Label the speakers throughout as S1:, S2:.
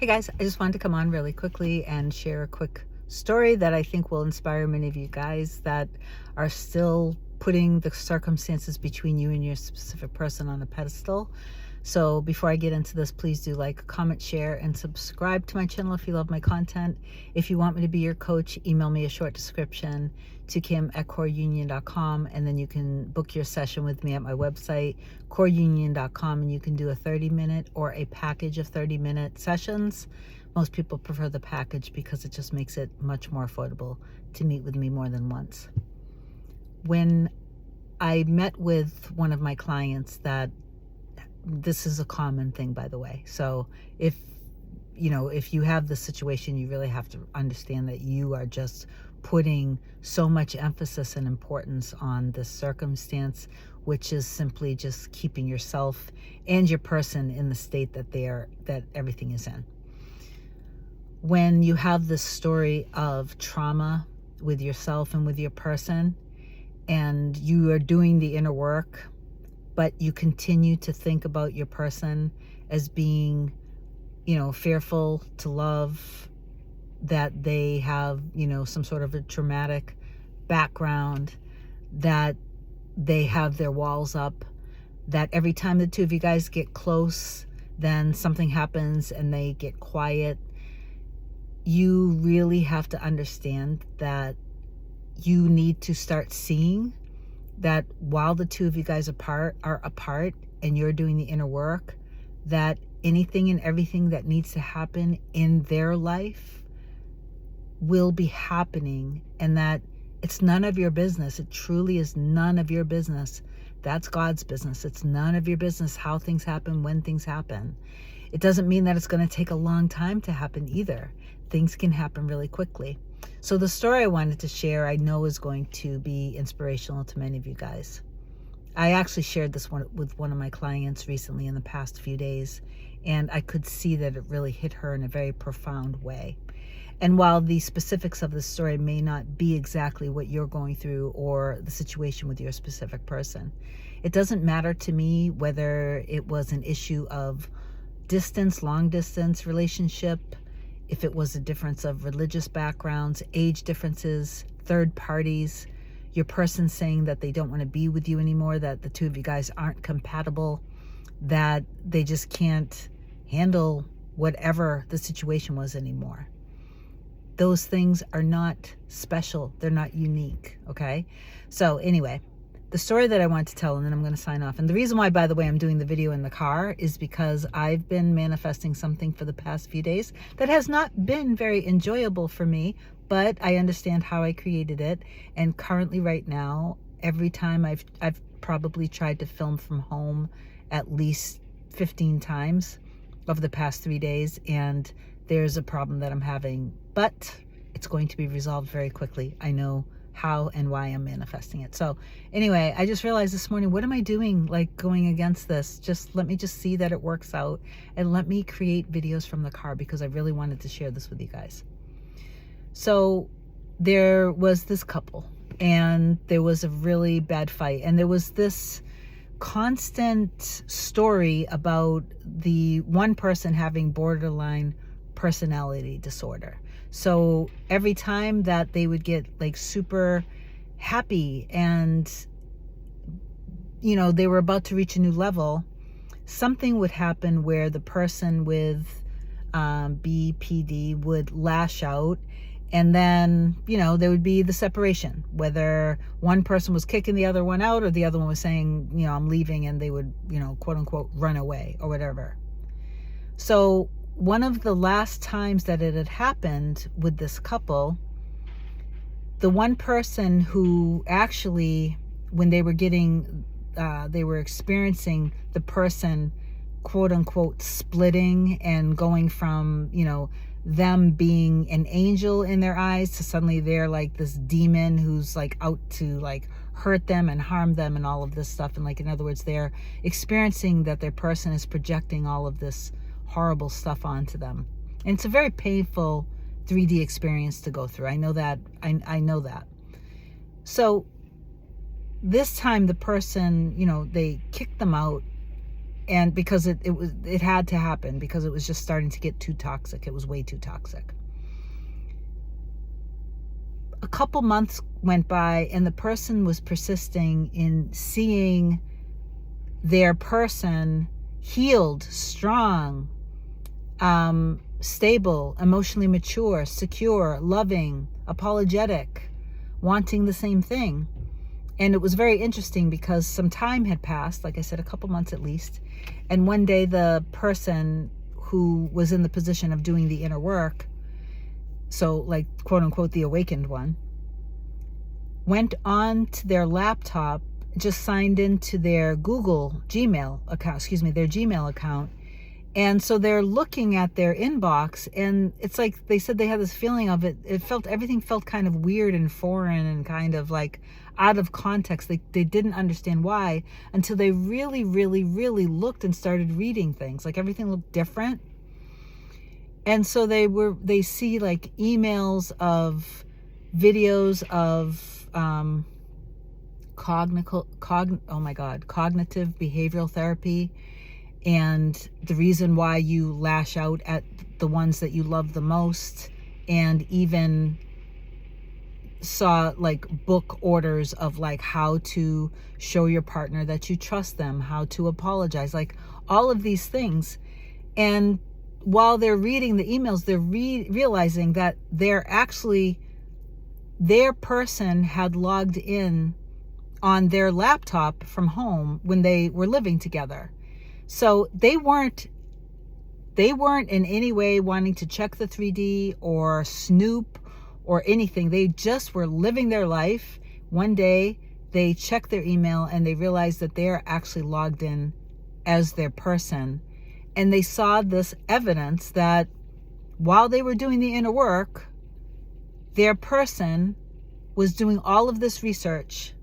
S1: Hey guys, I just wanted to come on really quickly and share a quick story that I think will inspire many of you guys that are still putting the circumstances between you and your specific person on a pedestal. So before I get into this, please do like, comment, share, and subscribe to my channel if you love my content. If you want me to be your coach, email me a short description to kim@coreunion.com, and then you can book your session with me at my website, coreunion.com, and you can do a 30-minute or a package of 30-minute sessions. Most people prefer the package because it just makes it much more affordable to meet with me more than once. When I met with one of my clients, that this is a common thing, by the way. So if you have this situation, you really have to understand that you are just putting so much emphasis and importance on this circumstance, which is simply just keeping yourself and your person in the state that everything is in. When you have this story of trauma with yourself and with your person, and you are doing the inner work, but you continue to think about your person as being, fearful to love, that they have, some sort of a traumatic background, that they have their walls up, that every time the two of you guys get close, then something happens and they get quiet. You really have to understand that you need to start seeing that while the two of you guys are apart and you're doing the inner work, that anything and everything that needs to happen in their life will be happening, and that it's none of your business. It truly is none of your business. That's God's business. It's none of your business how things happen, when things happen. It doesn't mean that it's going to take a long time to happen either. Things can happen really quickly. So the story I wanted to share, I know is going to be inspirational to many of you guys. I actually shared this one with one of my clients recently in the past few days, and I could see that it really hit her in a very profound way. And while the specifics of the story may not be exactly what you're going through or the situation with your specific person, it doesn't matter to me whether it was an issue of distance, long distance relationship, if it was a difference of religious backgrounds, age differences, third parties, your person saying that they don't want to be with you anymore, that the two of you guys aren't compatible, that they just can't handle whatever the situation was anymore. Those things are not special. They're not unique, okay? So anyway, the story that I want to tell, and then I'm going to sign off. And the reason why, by the way, I'm doing the video in the car is because I've been manifesting something for the past few days that has not been very enjoyable for me, but I understand how I created it. And currently right now, every time I've probably tried to film from home at least 15 times over the past 3 days, and there's a problem that I'm having, but it's going to be resolved very quickly. I know how and why I'm manifesting it. So anyway, I just realized this morning, what am I doing, like going against this? Just let me just see that it works out, and let me create videos from the car, because I really wanted to share this with you guys. So there was this couple, and there was a really bad fight, and there was this constant story about the one person having borderline personality disorder. So every time that they would get like super happy and they were about to reach a new level, something would happen where the person with BPD would lash out, and then there would be the separation, whether one person was kicking the other one out or the other one was saying, I'm leaving, and they would quote unquote run away or whatever. So one of the last times that it had happened with this couple, the one person who actually, when they were experiencing the person quote unquote splitting and going from, them being an angel in their eyes to suddenly they're like this demon who's like out to like hurt them and harm them and all of this stuff. And like, in other words, they're experiencing that their person is projecting all of this horrible stuff onto them. And it's a very painful 3D experience to go through. I know that. I know that. So this time the person, they kicked them out And because it had to happen, because it was just starting to get too toxic. It was way too toxic. A couple months went by, and the person was persisting in seeing their person healed, strong, stable, emotionally mature, secure, loving, apologetic, wanting the same thing. And it was very interesting because some time had passed, like I said, a couple months at least. And one day the person who was in the position of doing the inner work, so like quote unquote the awakened one, went on to their laptop, just signed into their Gmail account. And so they're looking at their inbox, and it's like they said they had this feeling of everything felt kind of weird and foreign and kind of like out of context. They didn't understand why until they really, really, really looked and started reading things. Like everything looked different. And so they see like emails of videos of cognitive behavioral therapy, and the reason why you lash out at the ones that you love the most, and even saw like book orders of like how to show your partner that you trust them, how to apologize, like all of these things. And while they're reading the emails, they're realizing that their person had logged in on their laptop from home when they were living together. So they weren't in any way wanting to check the 3D or snoop or anything. They just were living their life. One day they checked their email and they realized that they're actually logged in as their person. And they saw this evidence that while they were doing the inner work, their person was doing all of this research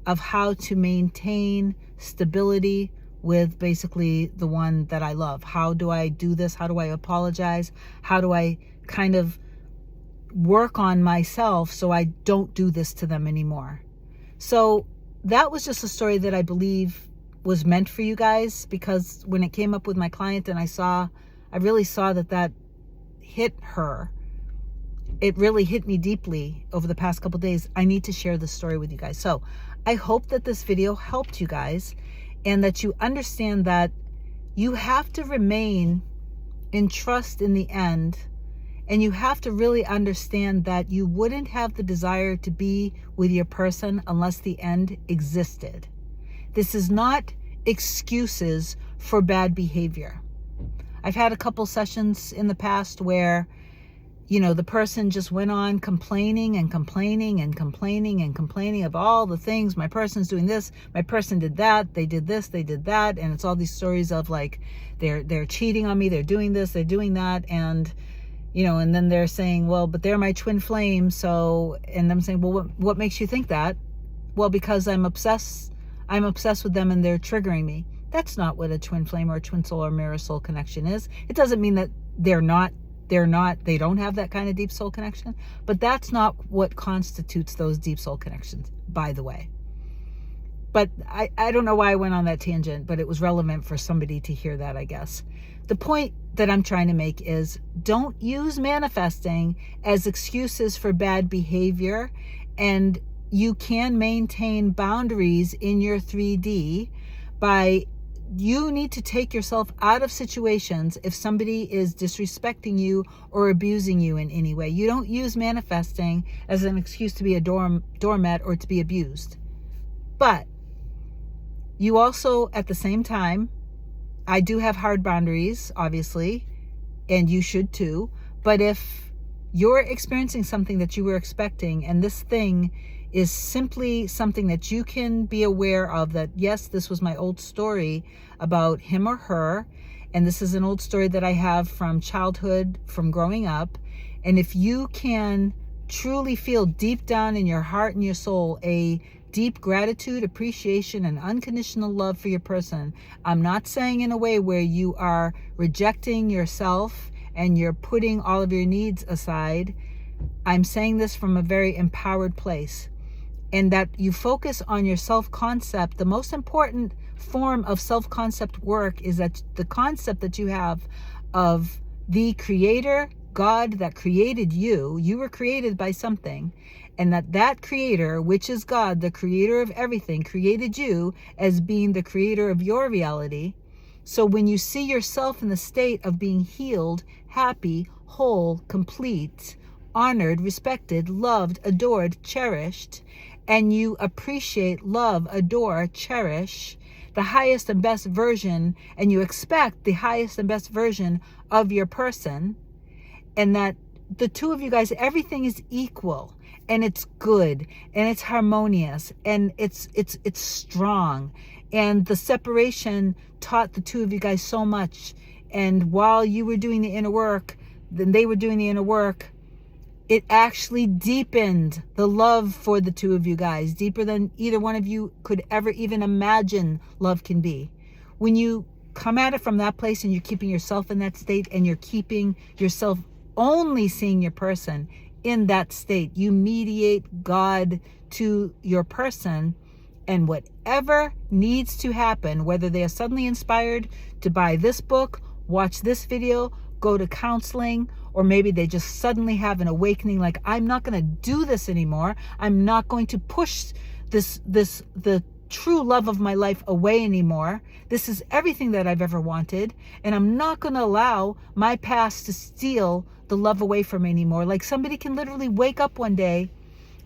S1: of how to maintain stability with basically the one that I love. How do I do this? How do I apologize? How do I kind of work on myself so I don't do this to them anymore? So that was just a story that I believe was meant for you guys, because when it came up with my client and I really saw that hit her. It really hit me deeply over the past couple days. I need to share this story with you guys. So I hope that this video helped you guys, and that you understand that you have to remain in trust in the end. And you have to really understand that you wouldn't have the desire to be with your person unless the end existed. This is not excuses for bad behavior. I've had a couple sessions in the past where, the person just went on complaining and complaining and complaining and complaining of all the things. My person's doing this, my person did that, they did this, they did that. And it's all these stories of like, they're cheating on me, they're doing this, they're doing that. And, and then they're saying, well, but they're my twin flame. So, and I'm saying, well, what makes you think that? Well, because I'm obsessed with them and they're triggering me. That's not what a twin flame or a twin soul or mirror soul connection is. It doesn't mean that they don't have that kind of deep soul connection, but that's not what constitutes those deep soul connections, by the way. But I don't know why I went on that tangent, but it was relevant for somebody to hear that, I guess. The point that I'm trying to make is, don't use manifesting as excuses for bad behavior, and you can maintain boundaries in your 3D you need to take yourself out of situations if somebody is disrespecting you or abusing you in any way. You don't use manifesting as an excuse to be a doormat or to be abused. But you also, at the same time, I do have hard boundaries, obviously, and you should too. But if you're experiencing something that you were expecting, and this thing is simply something that you can be aware of, that yes, this was my old story about him or her, and this is an old story that I have from childhood, from growing up. And if you can truly feel deep down in your heart and your soul a deep gratitude, appreciation, and unconditional love for your person, I'm not saying in a way where you are rejecting yourself and you're putting all of your needs aside. I'm saying this from a very empowered place, and that you focus on your self-concept. The most important form of self-concept work is that the concept that you have of the creator, God that created you, you were created by something, and that creator, which is God, the creator of everything, created you as being the creator of your reality. So when you see yourself in the state of being healed, happy, whole, complete, honored, respected, loved, adored, cherished, and you appreciate, love, adore, cherish the highest and best version, and you expect the highest and best version of your person, and that the two of you guys, everything is equal, and it's good, and it's harmonious, and it's strong, and the separation taught the two of you guys so much. And while you were doing the inner work, then they were doing the inner work, it actually deepened the love for the two of you guys, deeper than either one of you could ever even imagine love can be. When you come at it from that place and you're keeping yourself in that state, and you're keeping yourself only seeing your person in that state, you mediate God to your person, and whatever needs to happen, whether they are suddenly inspired to buy this book, watch this video, go to counseling, or maybe they just suddenly have an awakening, like, I'm not going to do this anymore. I'm not going to push the true love of my life away anymore. This is everything that I've ever wanted, and I'm not going to allow my past to steal the love away from me anymore. Like, somebody can literally wake up one day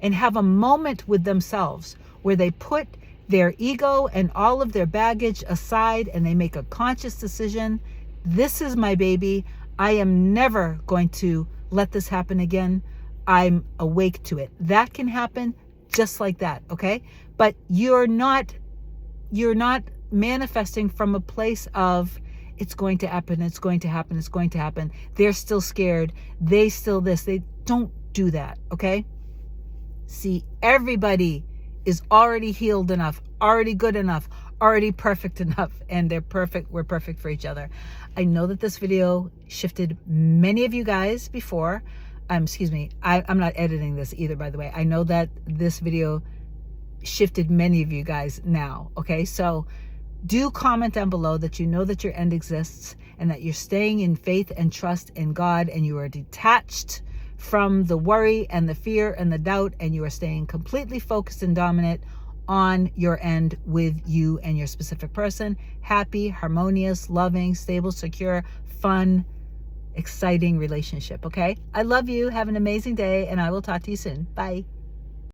S1: and have a moment with themselves where they put their ego and all of their baggage aside, and they make a conscious decision. This is my baby. I am never going to let this happen again. I'm awake to it. That can happen just like that, okay? But you're not manifesting from a place of it's going to happen, it's going to happen, it's going to happen. They're still scared. They still this. They don't do that, okay? See, everybody is already healed enough, already good enough, already perfect enough, and they're perfect. We're perfect for each other. I know that this video shifted many of you guys before. I'm not editing this either, by the way. I know that this video shifted many of you guys now, okay? So do comment down below that you know that your end exists, and that you're staying in faith and trust in God, and you are detached from the worry and the fear and the doubt, and you are staying completely focused and dominant on your end with you and your specific person. Happy, harmonious, loving, stable, secure, fun, exciting relationship, okay? I love you. Have an amazing day, and I will talk to you soon. Bye.